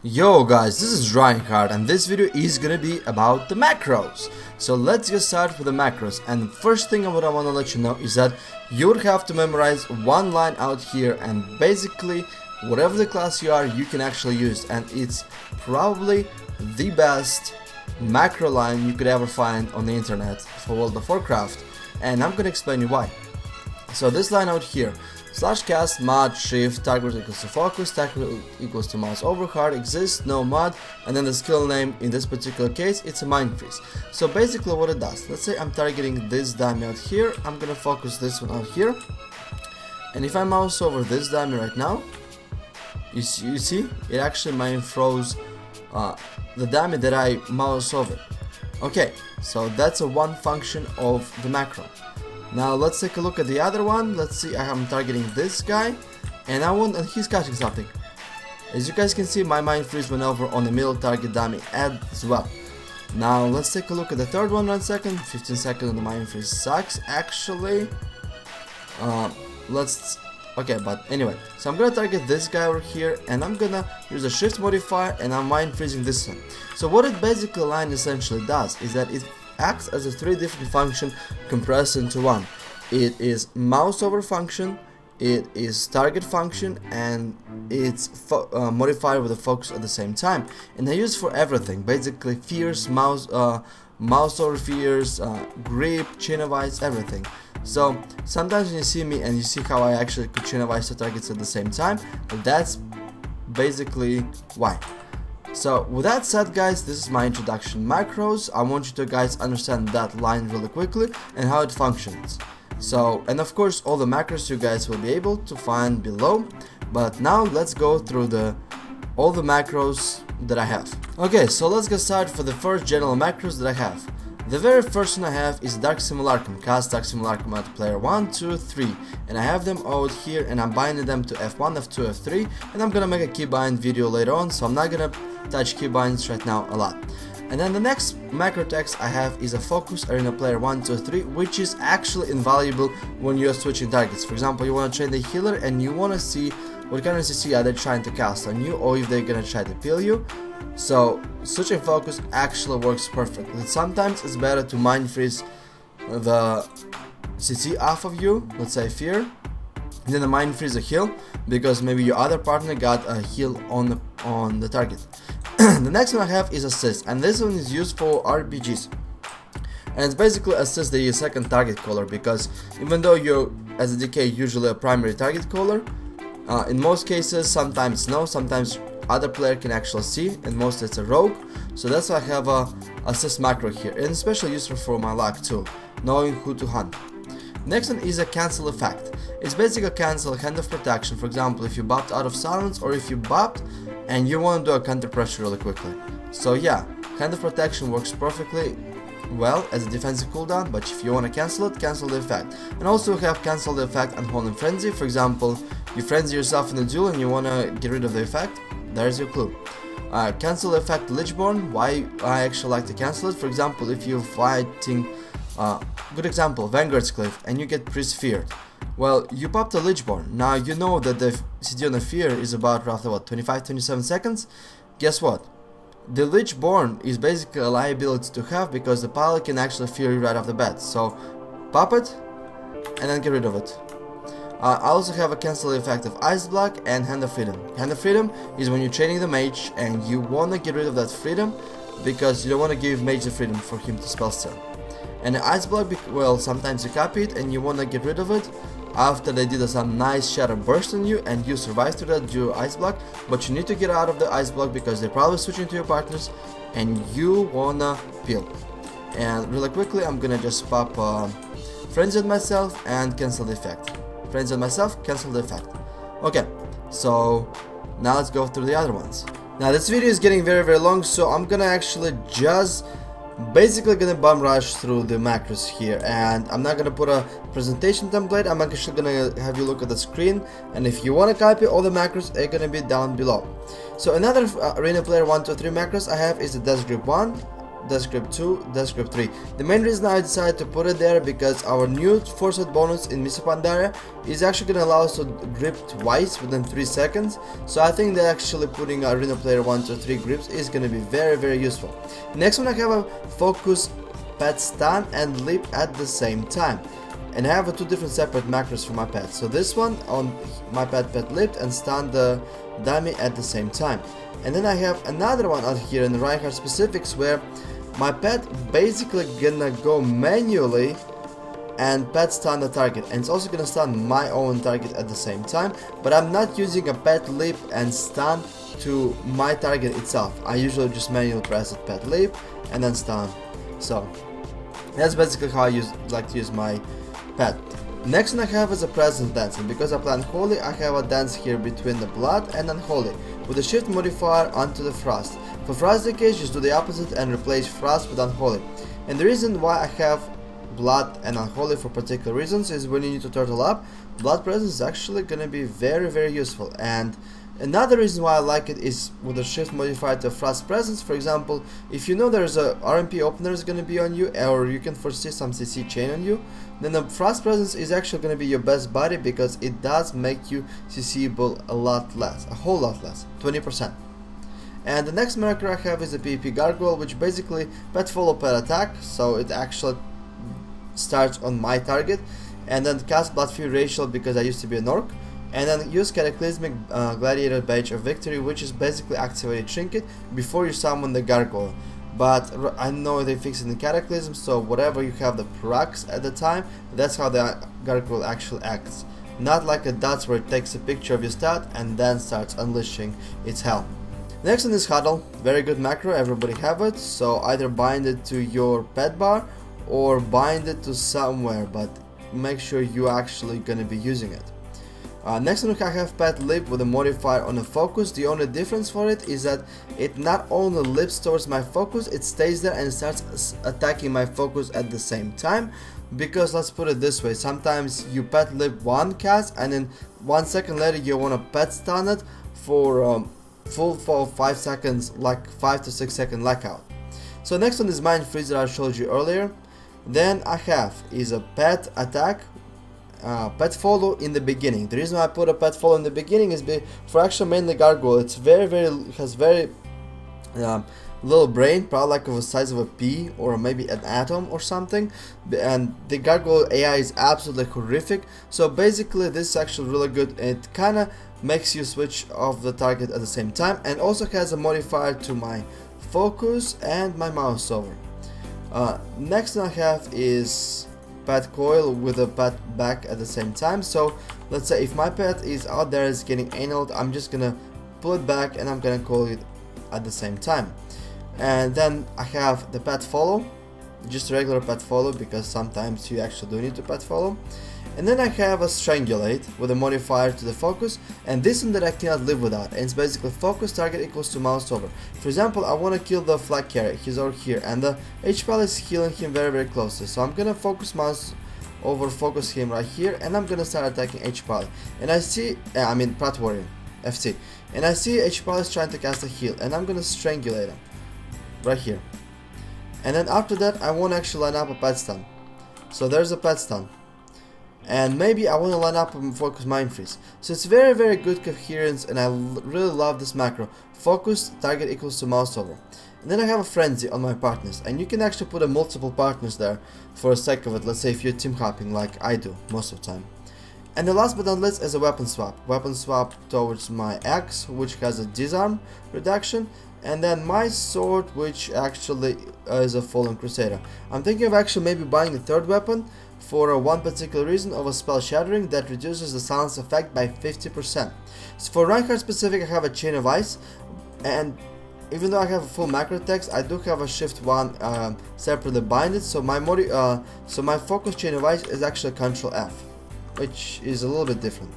Yo guys, this is Reinhardt and this video is gonna be about the macros. So let's get started with the macros, and first thing what I wanna let you know is that you would have to memorize one line out here, and basically whatever the class you are, you can actually use, and it's probably the best macro line you could ever find on the internet for World of Warcraft, and I'm gonna explain you why. So this line out here, /cast mod shift target equals to focus, target equals to mouse over hard, exists, no mod, and then the skill name in this particular case it's a mind freeze. So basically what it does, let's say I'm targeting this dummy out here, I'm gonna focus this one out here, and if I mouse over this dummy right now, you see it actually mind froze the dummy that I mouse over. Okay, so that's a one function of the macro. Now let's take a look at the other one. Let's see, I am targeting this guy, and he's catching something. As you guys can see, my mind freeze went over on the middle target dummy as well. Now let's take a look at the third one. 1 second, 15 seconds, and the mind freeze sucks actually. Okay, but anyway, so I'm gonna target this guy over here, and I'm gonna use a shift modifier, and I'm mind freezing this one. So what it basically line essentially does is that it acts as a 3 different function compressed into one. It is mouse over function, it is target function, and it's modifier with the focus at the same time. And I use for everything, basically fears, mouse over fears, grip, chain of ice, everything. So sometimes when you see me and you see how I actually could chain of ice 2 targets at the same time, that's basically why. So with that said guys, this is my introduction macros. I want you to guys understand that line really quickly and how it functions. So, and of course all the macros you guys will be able to find below, but now let's go through all the macros that I have. Okay, so let's get started for the first general macros that I have. The very first one I have is Dark Simulacrum, cast Dark Simulacrum at player 1, 2, 3, and I have them out here, and I'm binding them to F1, F2, F3, and I'm gonna make a keybind video later on, so I'm not gonna touch keybinds right now a lot. And then the next macro text I have is a focus arena player 1, 2, 3, which is actually invaluable when you're switching targets. For example, you want to train the healer and you want to see what kind of CC are they trying to cast on you, or if they're gonna try to peel you. So switching focus actually works perfectly. Sometimes it's better to mind freeze the CC off of you, let's say fear, and then the mind freeze a heal, because maybe your other partner got a heal on the target. The next one I have is assist, and this one is used for RPGs, and it's basically assist the second target caller, because even though you're as a DK usually a primary target caller, in most cases, sometimes no, sometimes other player can actually see, and most it's a rogue, so that's why I have a assist macro here, and especially useful for my luck too, knowing who to hunt. Next one is a cancel effect. It's basically a cancel hand of protection. For example, if you bopped out of silence, or if you bopped and you want to do a counter pressure really quickly. So yeah, hand of protection works perfectly well as a defensive cooldown, but if you want to cancel it, cancel the effect. And also we have cancel the effect Unholy Frenzy. For example, you frenzy yourself in a duel and you want to get rid of the effect, there's your clue. Cancel the effect Lichborn. Why I actually like to cancel it, for example, if you're fighting, good example, Vanguard's Cliff, and you get pre-sphered. Well, you popped a Lichborn. Now you know that the CD on the fear is about roughly what, 25-27 seconds? Guess what? The Lichborn is basically a liability to have, because the pilot can actually fear you right off the bat. So pop it and then get rid of it. I also have a cancel effect of Ice Block and Hand of Freedom. Hand of Freedom is when you're training the mage and you want to get rid of that freedom, because you don't want to give mage the freedom for him to spell steal. And the Ice Block, well, sometimes you copy it and you want to get rid of it after they did some nice shadow burst on you and you survived through that due Ice Block, but you need to get out of the Ice Block because they're probably switching to your partners and you wanna peel. And really quickly I'm gonna just pop Frenzy on myself and cancel the effect. Frenzy on myself, cancel the effect. Okay, so now let's go through the other ones. Now this video is getting very long, so I'm gonna actually just basically gonna bum rush through the macros here, and I'm not gonna put a presentation template. I'm actually gonna have you look at the screen, and if you want to copy all the macros, they're gonna be down below. So another arena player 1, 2, 3 macros I have is the Death Grip 1. death grip 2, death grip 3. The main reason I decided to put it there because our new force hit bonus in Missile Pandaria is actually going to allow us to grip twice within 3 seconds. So I think that actually putting Arena Player 1 to 3 grips is going to be very useful. Next one, I have a focus, pet stun and leap at the same time. And I have two different separate macros for my pet. So this one on my pet leaped and stunned the dummy at the same time. And then I have another one out here in the Reinhardt specifics where my pet basically gonna go manually and pet stun the target, and it's also gonna stun my own target at the same time, but I'm not using a pet leap and stun to my target itself. I usually just manually press it, pet leap and then stun. So that's basically how I like to use my pet. Next one I have is a presence dance, and because I play Unholy, I have a dance here between the blood and Unholy with a shift modifier onto the frost. For frost decay, just do the opposite and replace frost with Unholy. And the reason why I have blood and Unholy for particular reasons is when you need to turtle up, blood presence is actually gonna be very useful. And another reason why I like it is with the shift modifier to frost presence. For example, if you know there's a RMP opener is gonna be on you, or you can foresee some CC chain on you, then the frost presence is actually gonna be your best buddy because it does make you CCable a lot less, a whole lot less, 20%. And the next marker I have is a PvP Gargoyle, which basically pet follow pet attack, so it actually starts on my target, and then cast Blood Fury Racial because I used to be an orc, and then use Cataclysmic Gladiator Badge of Victory, which is basically activated trinket before you summon the Gargoyle. But I know they fixed it in Cataclysm, so whatever you have the procs at the time, that's how the Gargoyle actually acts. Not like a dots where it takes a picture of your stat and then starts unleashing its hell. Next on is Huddle, very good macro, everybody have it, so either bind it to your pet bar or bind it to somewhere, but make sure you actually gonna be using it. Next one I have pet leap with a modifier on a focus. The only difference for it is that it not only leaps towards my focus, it stays there and starts attacking my focus at the same time. Because let's put it this way, sometimes you pet leap one cast and then 1 second later you want to pet stun it for full 5 seconds, like 5 to 6 second lockout. So next one is Mind Freeze that I showed you earlier. Then I have is a pet attack, pet follow in the beginning. The reason why I put a pet follow in the beginning is for actually mainly Gargoyle. It's has very little brain, probably like of the size of a pea or maybe an atom or something, and the Gargoyle AI is absolutely horrific. So basically this is actually really good. It kinda makes you switch off the target at the same time, and also has a modifier to my focus and my mouseover. Next one I have is pet coil with a pet back at the same time. So let's say if my pet is out there is getting analed, I'm just gonna pull it back and I'm gonna coil it at the same time. And then I have the pet follow, just regular pet follow because sometimes you actually do need to pet follow. And then I have a strangulate with a modifier to the focus, and this one that I cannot live without, and it's basically focus target equals to mouse over. For example, I want to kill the flag carrier, he's over here, and the HP is healing him very closely, so I'm gonna focus mouse over, focus him right here, and I'm gonna start attacking HP. And I see, Prat Warrior, FC, and I see HP is trying to cast a heal, and I'm gonna strangulate him, right here. And then after that, I want to actually line up a pet stun, so there's a pet stun. And maybe I want to line up and focus Mind Freeze. So it's very good coherence, and I really love this macro. Focus target equals to mouse over. And then I have a frenzy on my partners, and you can actually put a multiple partners there for the sake of it. Let's say if you're team hopping like I do most of the time. And the last but not least is a weapon swap. Weapon swap towards my axe, which has a disarm reduction, and then my sword, which actually is a Fallen Crusader. I'm thinking of actually maybe buying a third weapon for one particular reason of a spell shattering that reduces the silence effect by 50%. So for Reinhardt specific, I have a Chain of Ice, and even though I have a full macro text, I do have a shift 1 separately binded, so my focus Chain of Ice is actually Control F, which is a little bit different.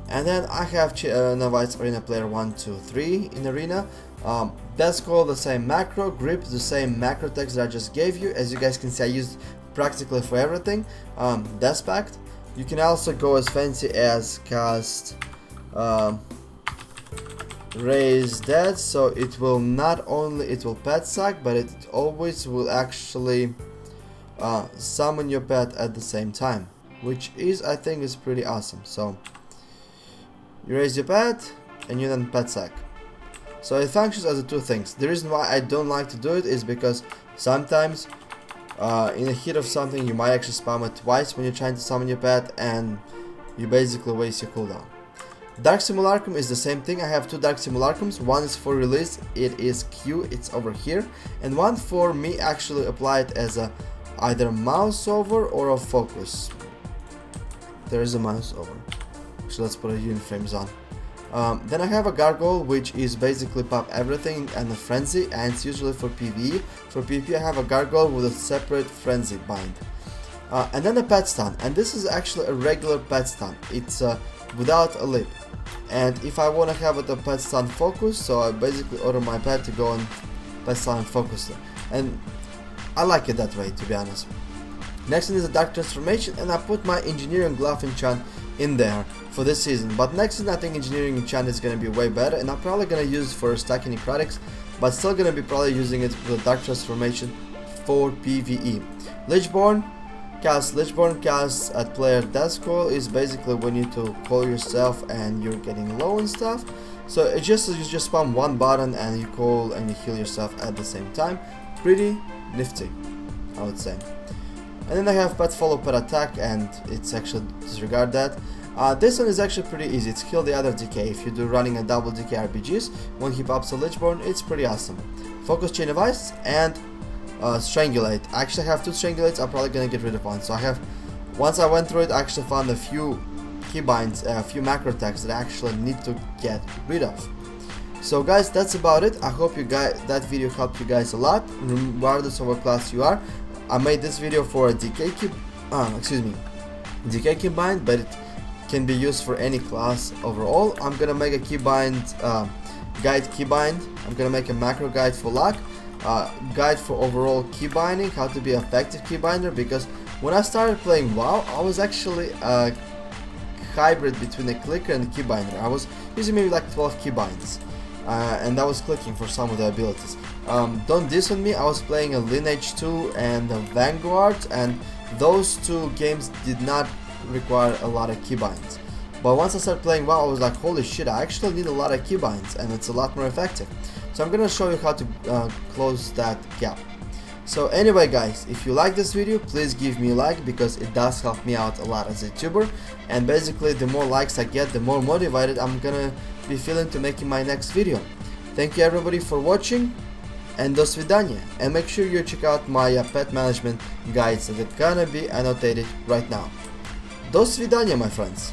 And then I have Chain of Ice Arena Player 1, 2, 3 in Arena. That's called the same macro, grip the same macro text that I just gave you. As you guys can see, I used practically for everything. Death Pact. You can also go as fancy as cast raise that, so it will not only it will pet sack, but it always will actually summon your pet at the same time, which is, I think, is pretty awesome. So you raise your pet and you then pet sack. So it functions as the two things. The reason why I don't like to do it is because sometimes in the heat of something you might actually spam it twice when you're trying to summon your pet, and you basically waste your cooldown. Dark Simulacrum is the same thing. I have two Dark Simulacrums. One is for release, it is Q, it's over here, and one for me actually applied as a either mouseover or a focus. There is a mouseover. So let's put a unit frames on. Then I have a Gargoyle, which is basically pop everything and a frenzy, and it's usually for PvE. For PvP I have a Gargoyle with a separate frenzy bind. And then a pet stun, and this is actually a regular pet stun. It's without a lip. And if I want to have it a pet stun focus, so I basically order my pet to go on pet stun and focus. And I like it that way, to be honest. Next one is a Dark Transformation, and I put my Engineering Glove enchant in there for this season. But next season I think Engineering enchant is going to be way better, and I'm probably going to use it for stacking necrotics, but still going to be probably using it with a Dark Transformation for PvE. Lichborn cast at player death coil is basically when you to call yourself and you're getting low and stuff. So it just you just spam one button and you call and you heal yourself at the same time. Pretty nifty, I would say. And then I have petfollow, Petattack, and it's actually disregard that. This one is actually pretty easy. It's kill the other DK. If you do running a double DK RPGs, when he pops a Lichborn, it's pretty awesome. Focus Chain of Ice and Strangulate. I actually have two Strangulates. I'm probably gonna get rid of one. So I have, once I went through it, I actually found a few keybinds, a few macro attacks that I actually need to get rid of. So guys, that's about it. I hope that video helped you guys a lot, regardless of what class you are. I made this video for a DK keybind, but it can be used for any class overall. I'm gonna make a keybind guide keybind. I'm gonna make a macro guide for luck, guide for overall keybinding, how to be an effective keybinder, because when I started playing WoW, I was actually a hybrid between a clicker and a keybinder. I was using maybe like 12 keybinds. And I was clicking for some of the abilities. Don't diss on me, I was playing a Lineage 2 and a Vanguard, and those two games did not require a lot of keybinds. But once I started playing WoW, I was like, holy shit, I actually need a lot of keybinds, and it's a lot more effective. So I'm gonna show you how to close that gap. So anyway guys, if you like this video, please give me a like, because it does help me out a lot as a YouTuber, and basically the more likes I get, the more motivated I'm gonna be feeling to making my next video. Thank you everybody for watching, and do svidaniya, and make sure you check out my pet management guides that are gonna be annotated right now. Do svidaniya, my friends.